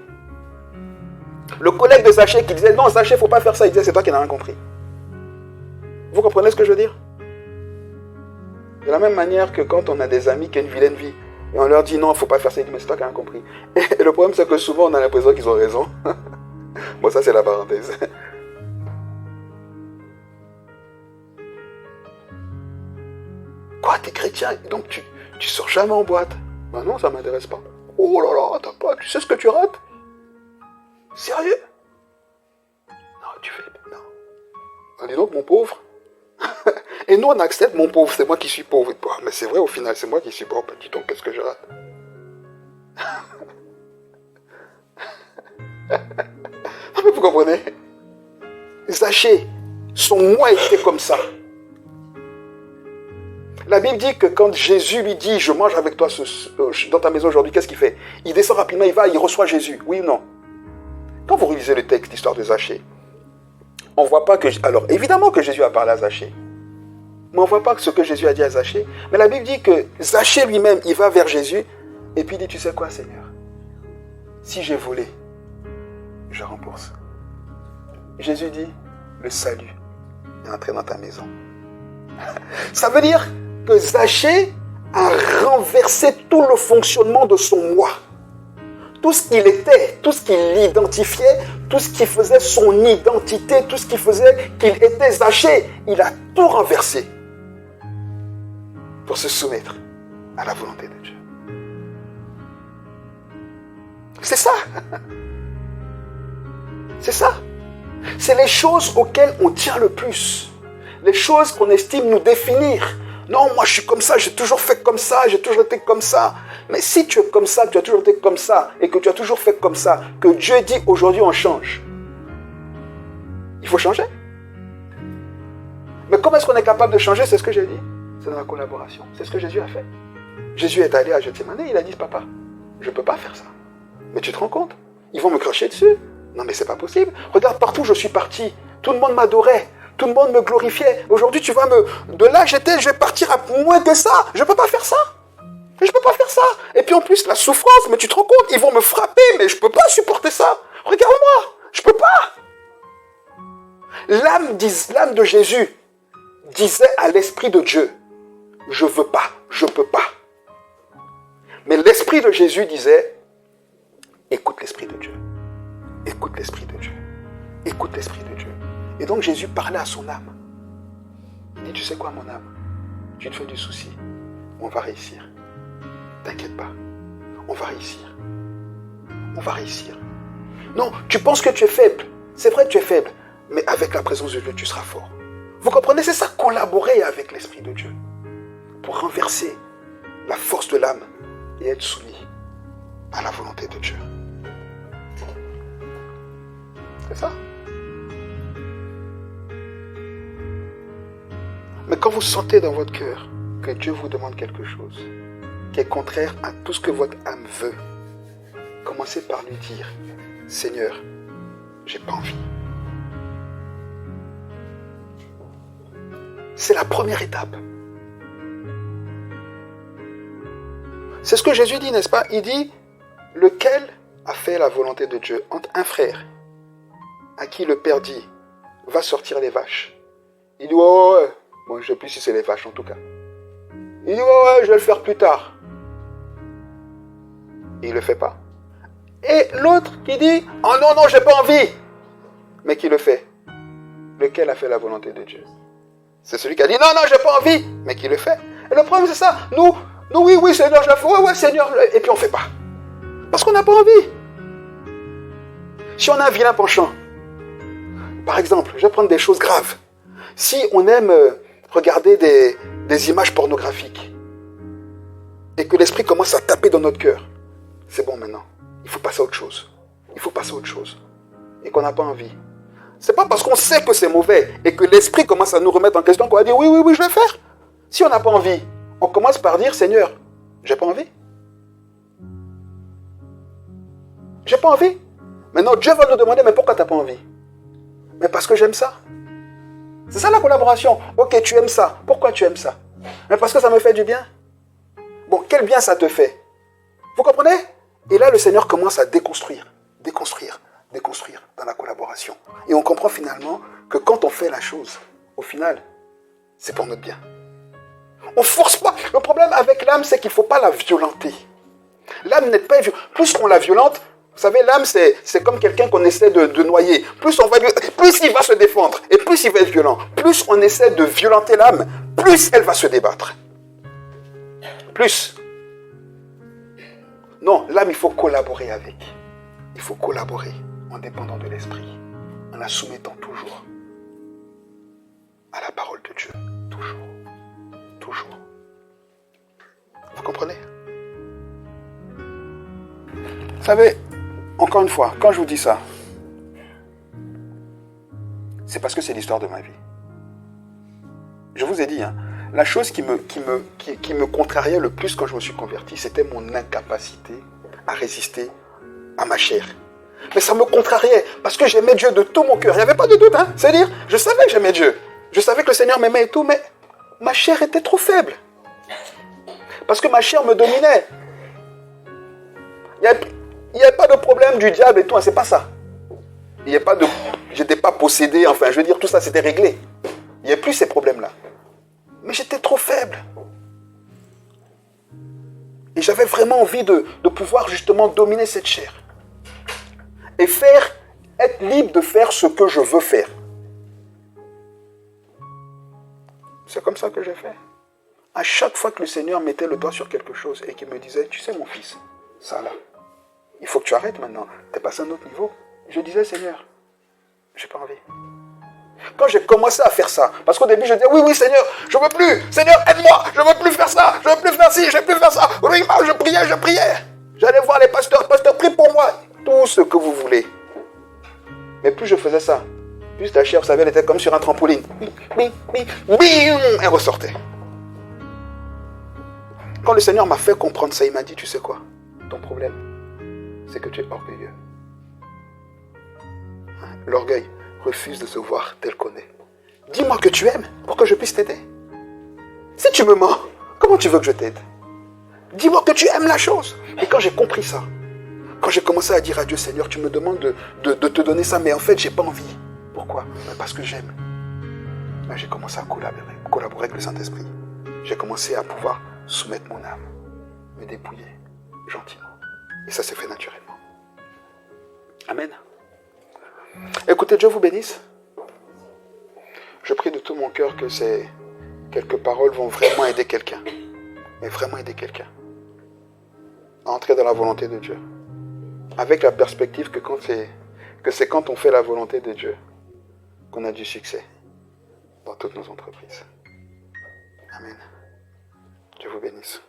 Le collègue de Zachée qui disait, non, Zachée, il ne faut pas faire ça, il disait, c'est toi qui n'as rien compris. Vous comprenez ce que je veux dire? De la même manière que quand on a des amis qui ont une vilaine vie, et on leur dit non, il ne faut pas faire ça, ils disent mais c'est toi qui as rien compris. Et le problème c'est que souvent on a l'impression qu'ils ont raison. Bon, ça c'est la parenthèse. Quoi, t'es chrétien, donc tu sors jamais en boîte? Ben non, ça ne m'intéresse pas. Oh là là, t'as pas, tu sais ce que tu rates? Sérieux? Non, tu fais, non. Ben, dis donc mon pauvre. Et nous on accepte mon pauvre, c'est moi qui suis pauvre. Mais c'est vrai au final, c'est moi qui suis pauvre. Dis donc, qu'est-ce que je rate? Vous comprenez? Zachée, son moi était comme ça. La Bible dit que quand Jésus lui dit, je mange avec toi dans ta maison aujourd'hui, qu'est-ce qu'il fait? Il descend rapidement, il va, il reçoit Jésus. Oui ou non? Quand vous révisez le texte, l'histoire de Zachée, on ne voit pas que... Alors, évidemment que Jésus a parlé à Zachée. Mais on ne voit pas ce que Jésus a dit à Zachée. Mais la Bible dit que Zachée lui-même, il va vers Jésus. Et puis il dit, tu sais quoi, Seigneur? Si j'ai volé, je rembourse. Jésus dit, le salut est entré dans ta maison. Ça veut dire que Zachée a renversé tout le fonctionnement de son moi. Tout ce qu'il était, tout ce qui l'identifiait, tout ce qui faisait son identité, tout ce qui faisait qu'il était Zachée, il a tout renversé pour se soumettre à la volonté de Dieu. C'est ça. C'est ça. C'est les choses auxquelles on tient le plus. Les choses qu'on estime nous définir. Non, moi je suis comme ça, j'ai toujours fait comme ça, j'ai toujours été comme ça. Mais si tu es comme ça, tu as toujours été comme ça, et que tu as toujours fait comme ça, que Dieu dit aujourd'hui on change. Il faut changer. Mais comment est-ce qu'on est capable de changer? C'est ce que j'ai dit. C'est dans la collaboration. C'est ce que Jésus a fait. Jésus est allé à Gethsémane, il a dit, papa, je ne peux pas faire ça. Mais tu te rends compte? Ils vont me cracher dessus. Non mais c'est pas possible. Regarde partout où je suis parti. Tout le monde m'adorait. Tout le monde me glorifiait. Aujourd'hui tu vas me... De là je vais partir à moins que ça. Je ne peux pas faire ça. Je ne peux pas faire ça. Et puis en plus la souffrance, mais tu te rends compte? Ils vont me frapper, mais je ne peux pas supporter ça. Regarde-moi. Je ne peux pas. L'âme de Jésus disait à l'Esprit de Dieu, je ne veux pas, je ne peux pas. Mais l'Esprit de Jésus disait, écoute l'Esprit de Dieu. Écoute l'Esprit de Dieu. Écoute l'Esprit de Dieu. Et donc Jésus parlait à son âme. Il dit, tu sais quoi mon âme? Tu te fais du souci. On va réussir. T'inquiète pas. On va réussir. On va réussir. Non, tu penses que tu es faible. C'est vrai que tu es faible. Mais avec la présence de Dieu, tu seras fort. Vous comprenez? C'est ça, collaborer avec l'Esprit de Dieu. Pour renverser la force de l'âme et être soumis à la volonté de Dieu. C'est ça. Mais quand vous sentez dans votre cœur que Dieu vous demande quelque chose qui est contraire à tout ce que votre âme veut, commencez par lui dire, Seigneur, j'ai pas envie. C'est la première étape. C'est ce que Jésus dit, n'est-ce pas? Il dit, lequel a fait la volonté de Dieu, entre un frère à qui le père dit, va sortir les vaches. Il dit, ouais. Bon, je ne sais plus si c'est les vaches en tout cas. Il dit, ouais, je vais le faire plus tard. Et il ne le fait pas. Et l'autre qui dit, oh non, j'ai pas envie. Mais qui le fait? Lequel a fait la volonté de Dieu? C'est celui qui a dit, non, j'ai pas envie. Mais qui le fait? Et le problème, c'est ça. Nous, oui, Seigneur, je la fais. Ouais, Seigneur. Et puis on ne fait pas. Parce qu'on n'a pas envie. Si on a un vilain penchant, par exemple, je vais prendre des choses graves. Si on aime regarder des images pornographiques et que l'esprit commence à taper dans notre cœur, c'est bon maintenant. Il faut passer à autre chose. Et qu'on n'a pas envie. C'est pas parce qu'on sait que c'est mauvais et que l'esprit commence à nous remettre en question qu'on va dire oui, je vais faire. Si on n'a pas envie, on commence par dire Seigneur, j'ai pas envie. J'ai pas envie. Maintenant, Dieu va nous demander mais pourquoi tu n'as pas envie? Mais parce que j'aime ça. C'est ça la collaboration. Ok, tu aimes ça. Pourquoi tu aimes ça? Mais parce que ça me fait du bien. Bon, quel bien ça te fait? Vous comprenez? Et là, le Seigneur commence à déconstruire dans la collaboration. Et on comprend finalement que quand on fait la chose, au final, c'est pour notre bien. On ne force pas. Le problème avec l'âme, c'est qu'il ne faut pas la violenter. L'âme n'est pas violente. Plus qu'on la violente, vous savez, l'âme, c'est comme quelqu'un qu'on essaie de noyer. Plus il va se défendre et plus il va être violent. Plus on essaie de violenter l'âme, plus elle va se débattre. Plus. Non, l'âme, il faut collaborer avec. Il faut collaborer en dépendant de l'esprit, en la soumettant toujours à la parole de Dieu. Toujours. Vous comprenez? Vous savez, encore une fois, quand je vous dis ça, c'est parce que c'est l'histoire de ma vie. Je vous ai dit, la chose qui me contrariait le plus quand je me suis converti, c'était mon incapacité à résister à ma chair. Mais ça me contrariait parce que j'aimais Dieu de tout mon cœur. Il n'y avait pas de doute. C'est-à-dire, je savais que j'aimais Dieu. Je savais que le Seigneur m'aimait et tout, mais ma chair était trop faible. Parce que ma chair me dominait. Il n'y avait pas de problème du diable et tout, c'est pas ça. J'étais pas possédé, enfin, je veux dire, tout ça, c'était réglé. Il n'y a plus ces problèmes-là. Mais j'étais trop faible. Et j'avais vraiment envie de pouvoir justement dominer cette chair. Et être libre de faire ce que je veux faire. C'est comme ça que j'ai fait. À chaque fois que le Seigneur mettait le doigt sur quelque chose et qu'il me disait, tu sais mon fils, ça là, il faut que tu arrêtes maintenant, tu es passé à un autre niveau. Je disais, Seigneur, j'ai pas envie. Quand j'ai commencé à faire ça, parce qu'au début je disais, oui Seigneur, je veux plus, Seigneur aide-moi, je veux plus faire ça, je veux plus faire ci, je veux plus faire ça. Oui, je priais. J'allais voir les pasteurs, prie pour moi, tout ce que vous voulez. Mais plus je faisais ça, plus la chair, vous savez, elle était comme sur un trampoline. Elle ressortait. Quand le Seigneur m'a fait comprendre ça, il m'a dit, tu sais quoi, ton problème, c'est que tu es orgueilleux. L'orgueil refuse de se voir tel qu'on est. Dis-moi que tu aimes pour que je puisse t'aider. Si tu me mens, comment tu veux que je t'aide? Dis-moi que tu aimes la chose. Et quand j'ai compris ça, quand j'ai commencé à dire à Dieu, Seigneur, tu me demandes de te donner ça, mais en fait, j'ai pas envie. Pourquoi? Parce que j'aime. Là, j'ai commencé à collaborer avec le Saint-Esprit. J'ai commencé à pouvoir soumettre mon âme, me dépouiller gentiment. Et ça s'est fait naturellement. Amen. Écoutez, Dieu vous bénisse. Je prie de tout mon cœur que ces quelques paroles vont vraiment aider quelqu'un. Mais vraiment aider quelqu'un à entrer dans la volonté de Dieu. Avec la perspective que c'est quand on fait la volonté de Dieu qu'on a du succès dans toutes nos entreprises. Amen. Dieu vous bénisse.